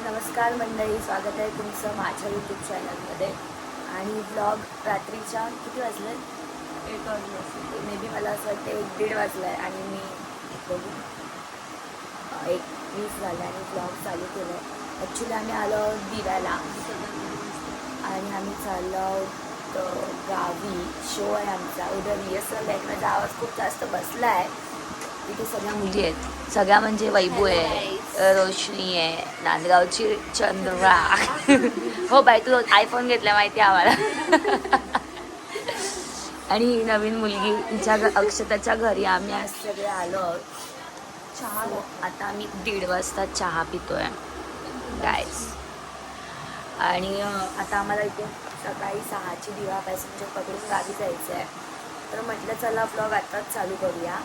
नमस्कार मंडळी, स्वागत आहे तुमचं माझ्या यूट्यूब चॅनलमध्ये. आणि ब्लॉग रात्रीच्या किती वाजले? 1 वाजले. मे बी मला असं वाटतं 1-1:30 वाजला आहे आणि मी बघू 1:20 झालं आणि ब्लॉग चालू केलं आहे. ॲक्च्युली आम्ही आलो दिव्याला आणि आम्ही चाललो आहोत गावी. शो आहे आमचा, उद्या रिहर्सल आहे. माझा आवाज खूप जास्त बसला आहे. इथे सगळ्या मुली आहेत, सगळ्या म्हणजे वैभू आहे, रोशनी आहे, नांदगावची चंद्रा. हो बाई, तू आयफोन घेतला माहिती आहे आम्हाला. आणि नवीन मुलगी तिच्या अक्षताच्या घरी आम्ही आज सगळे आलो आहोत. चहा आता आम्ही 1:30 वाजता चहा पितोय गाईस. आणि आता आम्हाला इथे सकाळी 6ची दिवा पॅसेंजर पकडून गावी जायचं आहे. तर म्हटलं चला व्लॉग आत्ताच चालू करूया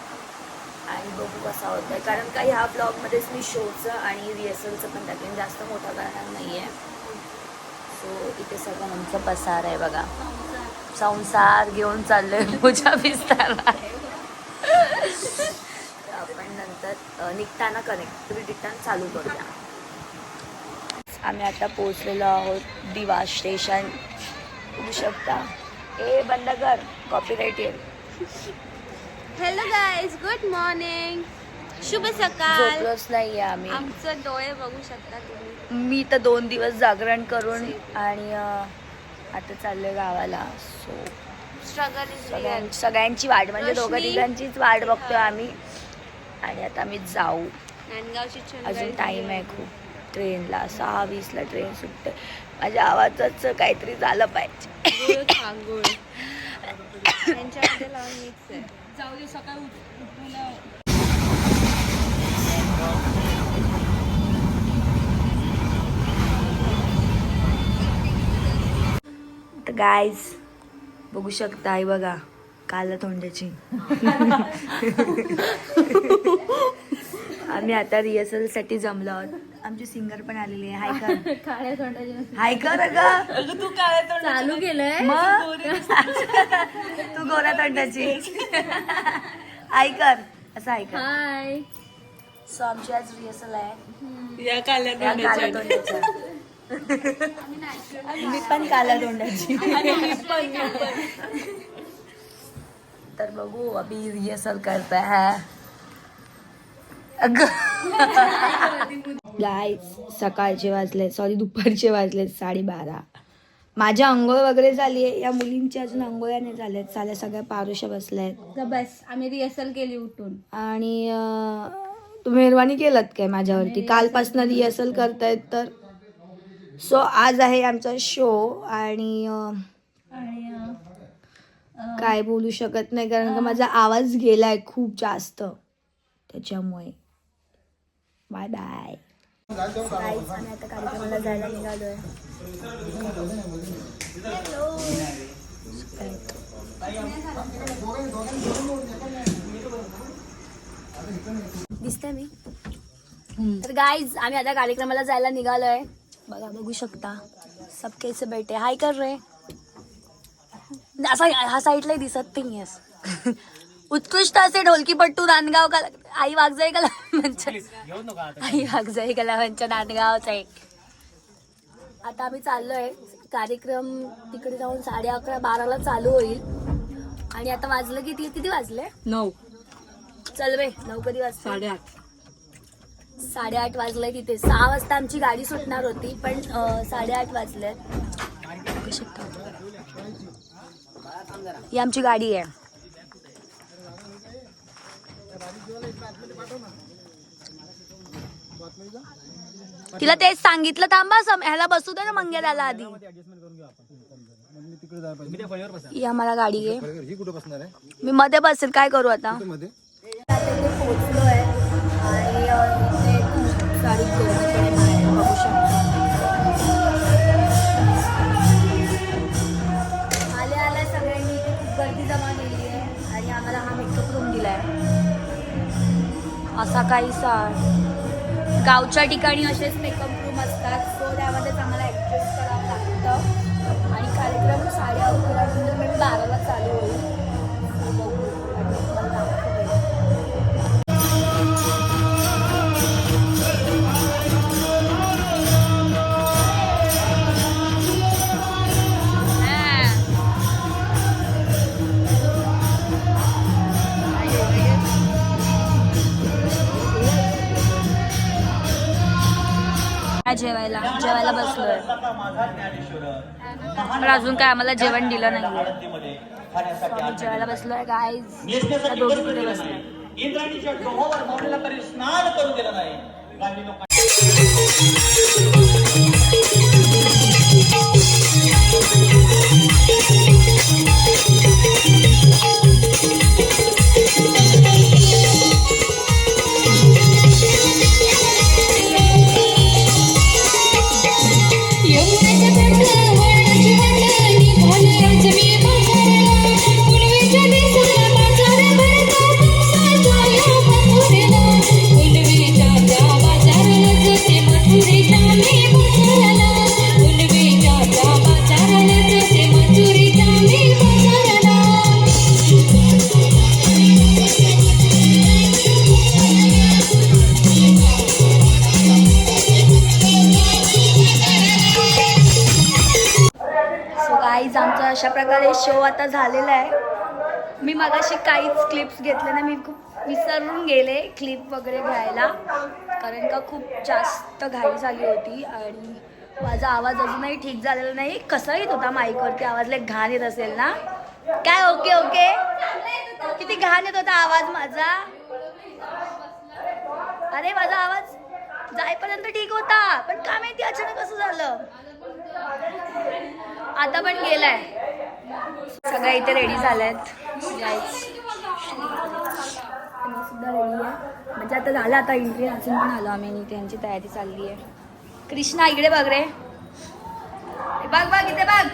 आणि बघू कसा होत आहे. कारण का ह्या ब्लॉगमध्येच मी शोचं आणि रिहर्सलचं पण टाकेन, जास्त मोठा करणार नाही आहे. सो इथे सगळं आमचं पसार आहे बघा. संसार घेऊन चाललोय पूजा विस्तारा. आपण नंतर निघताना कनेक्ट रिटर्न चालू करूया. आम्ही आता पोहोचलेलो आहोत दिवा स्टेशन. बघू शकता. ए बंद कर, कॉपीराईट येईल. हॅलो गाईज, गुड मॉर्निंग, शुभ सकाळ. झोपलोच नाही आम्ही. आमचं डोळे बघू शकता तुम्ही. मी तर 2 दिवस जागरण करून आणि आता चाललोय गावाला. So struggle is real. सगळ्यांची वाट म्हणजे दोघं तिघांचीच वाट बघतोय आम्ही. आणि आता आम्ही जाऊ. नांदगावची अजून टाईम आहे खूप. ट्रेनला 6:20ला ट्रेन सुटते. माझ्या आवाजाच काहीतरी झालं पाहिजे. त्यांच्यामध्ये लावून मिक्स आहे. जाऊ दे, सकाळी उठूला. तर गाईज बघू शकता, आई बघा काला तोंडाची. आम्ही आता रिहर्सलसाठी जमलो आहोत. आमची सिंगर पण आलेली आहे. हाय कर, काळ्या तोंडाची. हाय कर अगं. तू काय तर चालू केलंय मग तू गोरा तोंडाची. हाय कर, असं हाय कर. हाय. सो आमची आज रिहर्सल आहे. या काल्या या काळ्या तोंडाच्या. मी पण काला तोंडाची. तर बघू अभी रिहर्सल करता है. गाईज सकाळचे वाजले, सॉरी दुपारचे वाजले 12:30. माझ्या आंघोळ वगैरे झाली आहे. या मुलींची अजून आंघोळ्या नाही झाल्यात. साल्या सगळ्या पारुशा बसल्या आहेत. बस आम्ही रिहर्सल केली उठून. आणि तुम्ही मेहरबानी केलात काय माझ्यावरती? कालपासून रिहर्सल करतायत तर. सो आज आहे आमचा शो आणि काय बोलू शकत नाही कारण का माझा आवाज गेलाय खूप जास्त, त्याच्यामुळे. Bye bye. आम्ही आता कार्यक्रमाला जायला निघालोय. दिसते मी. तर गाईज आम्ही आता कार्यक्रमाला जायला निघालोय. बघा, बघू शकता सब कैसे बैठे. हाय कर रे. असा हा साईडला दिसत नाही आहेस. उत्कृष्ट असे ढोलकीपट्टू नांदगाव का आई वाघजाई कला म्हणजे आई वाघजाई कला म्हणजे नांदगावचा एक. आता आम्ही चाललोय. कार्यक्रम तिकडे जाऊन 11:30-12ला चालू होईल. आणि आता वाजलं किती वाजले? 9. चल बे, 9 कधी वाजता? 8:30. 8:30 वाजले. तिथे 6 वाजता आमची गाडी सुटणार होती पण 8:30 वाजले. ही आमची गाडी आहे. तिला तेच सांगितलं, थांबा ह्याला बसू दे ना मंगेराला आधी. ही आम्हाला गाडी आहे. मी मध्ये बसेल, काय करू आता. पोहोचलोय आणि गाडी बघू शकता. आल्या सगळ्यांनी इथे खूप गर्दी जमा केली आहे आणि आम्हाला हा मेकअप रूम दिलाय. असा काहीसा गावच्या ठिकाणी असेच मेकअप रूम असतात. सो त्यामध्येच आम्हाला ॲडजस्ट करावं लागतं. आणि कार्यक्रम 11:30 चालू होईल. जेवायला बसलोय. पण अजून काय आम्हाला जेवण दिलं नाहीये. जेवायला बसलोय गाईज. दोघी कुठे बसलोय. इंद्राणीच्या डोहावर मावळीला तरी स्नान करू दिलं नाही. गांधी लोकांनी आमचा अशा प्रकारे शो आता झालेला आहे. मी मगाशी काहीच क्लिप्स घेतले नाही. मी खूप विसरून गेले क्लिप वगैरे घ्यायला, कारण का खूप जास्त घाई झाली होती आणि माझा आवाज अजूनही ठीक झालेला नाही. कसा येत होता माईकवरती आवाज, लय घाण येत असेल ना. काय ओके ओके, किती घाण येत होता आवाज माझा. अरे माझा आवाज जाईपर्यंत ठीक होता, पण का माहिती अचानक कसं झालं. आता पण गेलाय. सगळ्या इथे रेडी झाल्यात. सुद्धा रेडी आहे, म्हणजे आता झालं. आता एंट्री अजून पण आलो आम्ही आणि त्यांची तयारी चालली आहे. कृष्णा इकडे बघ रे, बघ बघ इथे बघ,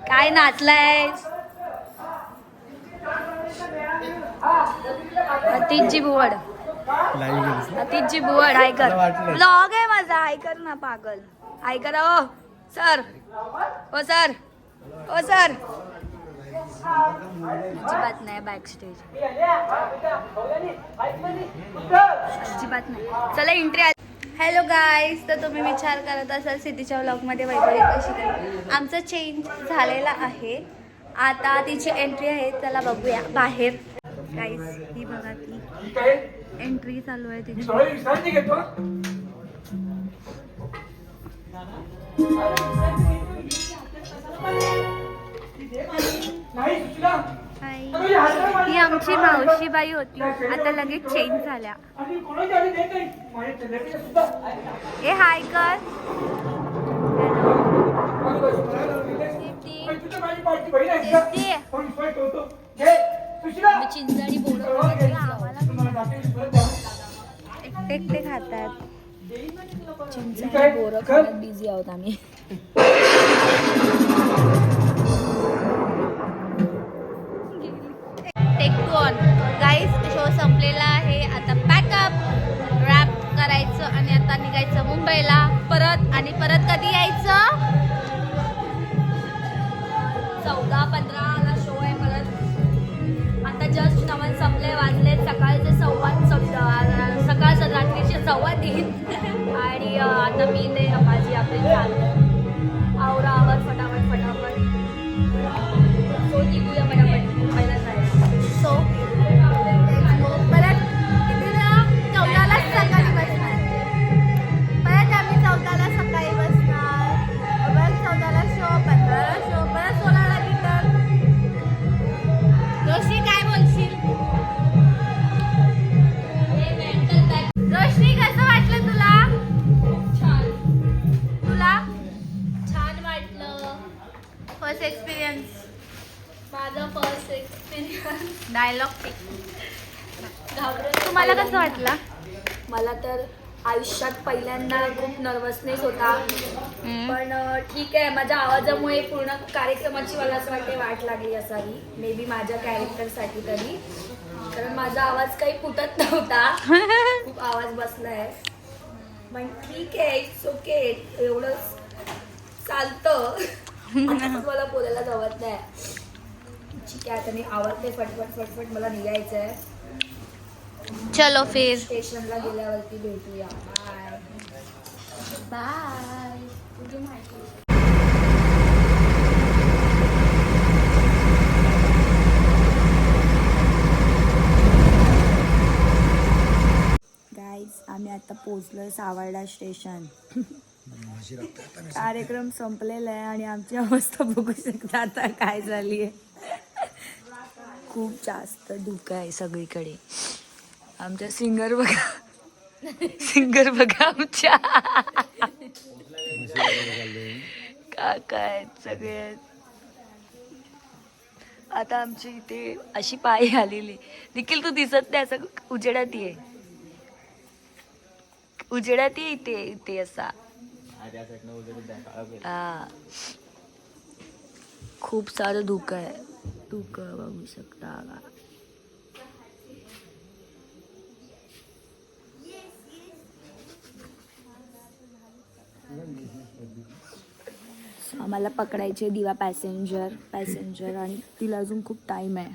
काय नाचलाय. अतिथजी बुवड, अतिथजी बुवड, हाय कर. ब्लॉग आहे माझा, हाय कर ना पागल, हाय करा. ओ सर, ओ सर, ओ सर. अजिबात नाही बॅक स्टेज, अजिबात नाही. चला एंट्री. हॅलो गाईज, तर तुम्ही विचार करत असाल सिटीच्या व्लॉगमध्ये वैभवी कशी काय. आमचं चेंज झालेला आहे, आता तिची एंट्री आहे. चला बघूया बाहेर. गाईज ही बघा, ती एंट्री चालू आहे तिची. ही आमची मावशीबाई होती, आता लगेच चेंज झाल्या. ए हाय कर. चिंचाणी बोरं एकटे खातात. चिंचाणी बोरं खाण्यात बिझी आहोत आम्ही. टेकॉन गाईस, शो संपलेला आहे. आता पॅकअप रॅप करायचं आणि आता निघायचं मुंबईला परत. आणि परत कधी यायचं, 14-15ला शो आहे परत. आता जस्ट नमन संपले, वाजले सकाळचे 3:15, सकाळचं रात्रीचे 3:15 आणि आता मी ते माझी आपली चालू आवरा आवाज फटाफट फटाफट. सो निघूया पटापट मुंबईला जायचं. सो परत कितीला, 14ला सकाळी बसणार. परत आम्ही 14ला सकाळी बसणार. परत 14ला शो, 15ला शो, परत 16ला रिटर्न. रोशनी काय बोलशील. रोशनी कसं वाटलं तुला. छान. तुला छान वाटलं. First experience. माझा फर्स्ट एक्सपिरियन्स. डायलॉग. घाबरत. तुम्हाला कसं वाटलं. मला तर आयुष्यात पहिल्यांदा खूप नर्वसनेस होता, पण ठीक आहे. माझ्या आवाजामुळे पूर्ण कार्यक्रमाची मला असं वाटते वाट लागली असावी, मे बी माझ्या कॅरेक्टरसाठी तरी, कारण माझा आवाज काही फुटत नव्हता. खूप आवाज बसलाय, पण ठीक आहे, इट्स ओके. एवढंच चालतं. मला बोलायला जमत नाही. ठीक आहे, आता मी आवडते फटफट फटफट, मला निघायचं आहे. चलो फिर स्टेशनला गेल्यावरती भेटूया. Bye bye. तुझी माहिती गाईज, आम्ही आता पोचलोय सावर्डा स्टेशन. कार्यक्रम संपलेला आहे आणि आमची अवस्था बघू शकता आता काय झाली आहे. खूप जास्त धुकं आहे सगळीकडे. आमच्या सिंगर बघा आमच्या काका आहेत सगळे. आता आमची इथे अशी पायी आलेली. देखील तू दिसत नाही, असं उजेडात ये इथे असा. हा खूप सारं धुकं आहे. धुकं बघू शकता. आम्हाला पकडायचे दिवा पॅसेंजर आणि तिला अजून खूप टाइम आहे.